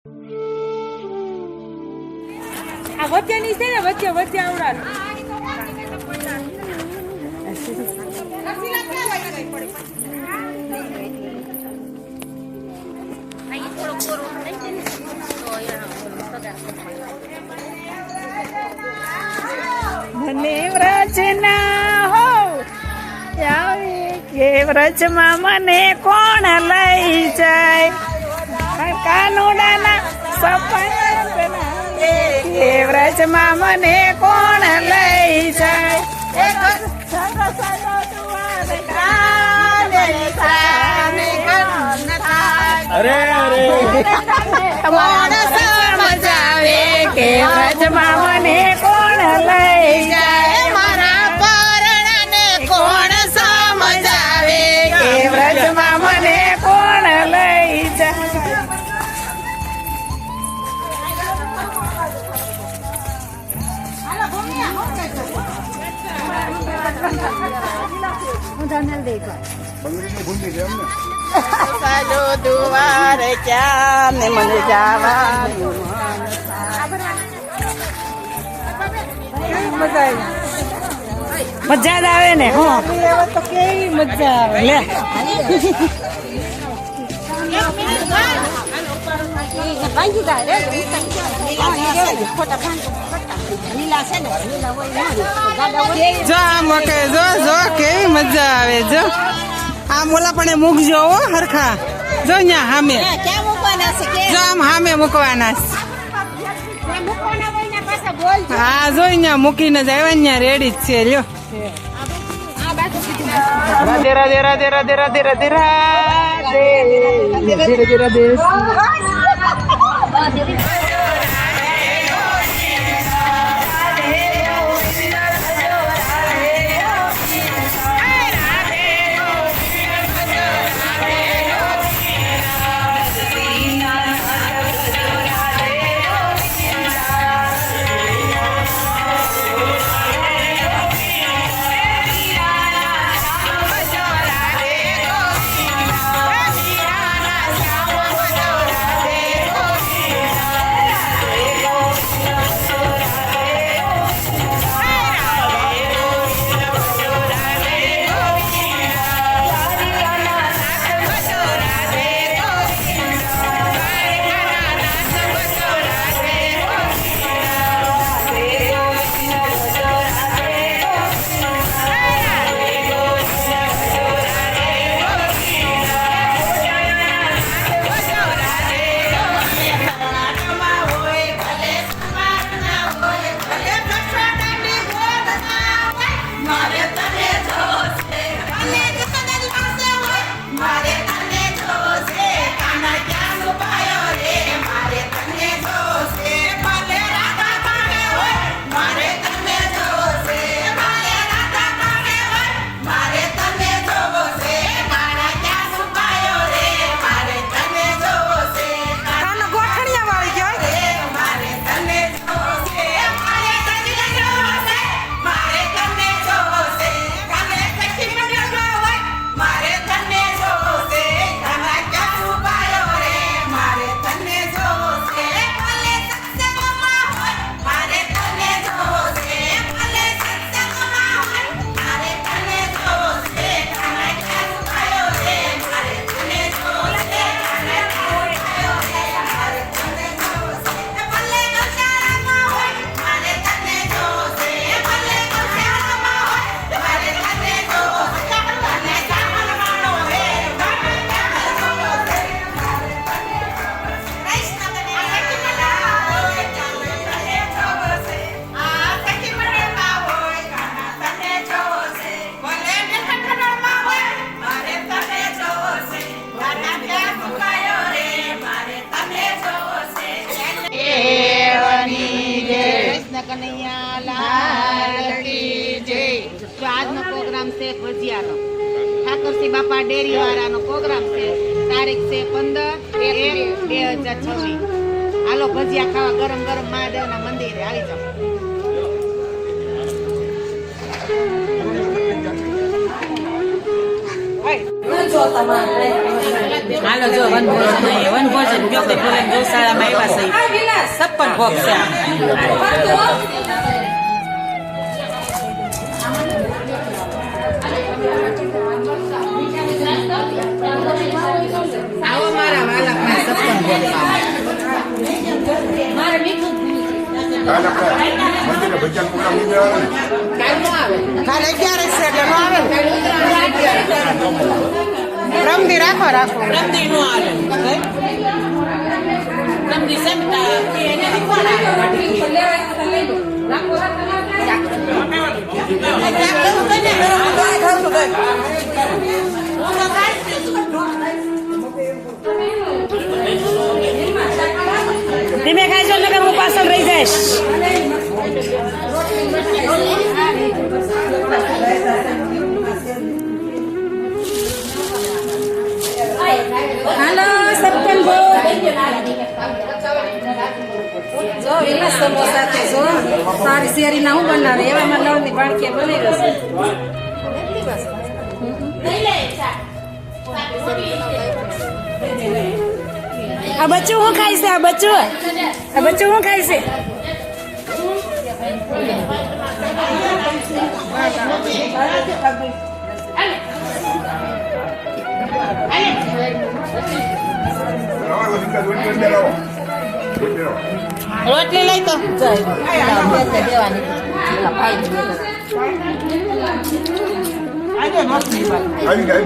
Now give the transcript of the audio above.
આ વચ્ચેની છે ને વચ્ચે વચ્ચે આવડાલ મને વ્રજના હો આવી કે વ્રજમાં મને કોણ લઈ જાય કાનુડાના સપના કે વ્રજમાં મને કોણ લઈ જાય અરે કોણ સમજાવે કે વ્રજમાં મને કોણ લઈ જાય મારા પરણાને કોણ સમજાવે કે વ્રજમાં મને કોણ લઈ જાય સાજો દુવાર ક્યાં ને મને જવાનું મજા જ આવે ને હો તો કેવી મજા આવે લે જો આમ કે જો જો કેવી મજા આવે જો આ મોલા પણ મૂકજો હો હરખા જો ન્યા સામે જો આમ સામે મૂકવાના છે હા જો ન્યા મૂકીને જ આવ્યા ન્યા રેડી જ છે લ્યો રાધે રાધે રાધે રાધે રાધે રાધે રાધે રાધે આજનો પ્રોગ્રામ છે ભજીયાનો ઠાકોરસિંહ બાપા ડેરી વાળાનો પ્રોગ્રામ છે તારીખ છે 15/1/2026 હાલો ભજીયા ખાવા ગરમ ગરમ મહાદેવના મંદિરે આવી જાઓ હાલો જો વનભોજન ગયો તો પૂરણ ગૌશાળામાં આવ્યા છે 56 ભોગ છે આવો મારા વાલકમાં 56 ભોગ કાલે 11 છે એટલે નો આવે રમદી રાખો રમદી નો આવે રમદી સંતા એને કોણ ધીમે ખાઈજો નકર હું પાછળ રહી જઈશ હાલો સપ્તમ જો એના સમોસા છે જો સારી શેરી ના હું બનાવે એવામાં લવની બાળકીએ બનાવ્યો છે આ બચ્ચું હું ખાય છે આ બચ્ચું હું ખાય છે રોટલી લઈ તો આવી ગઈ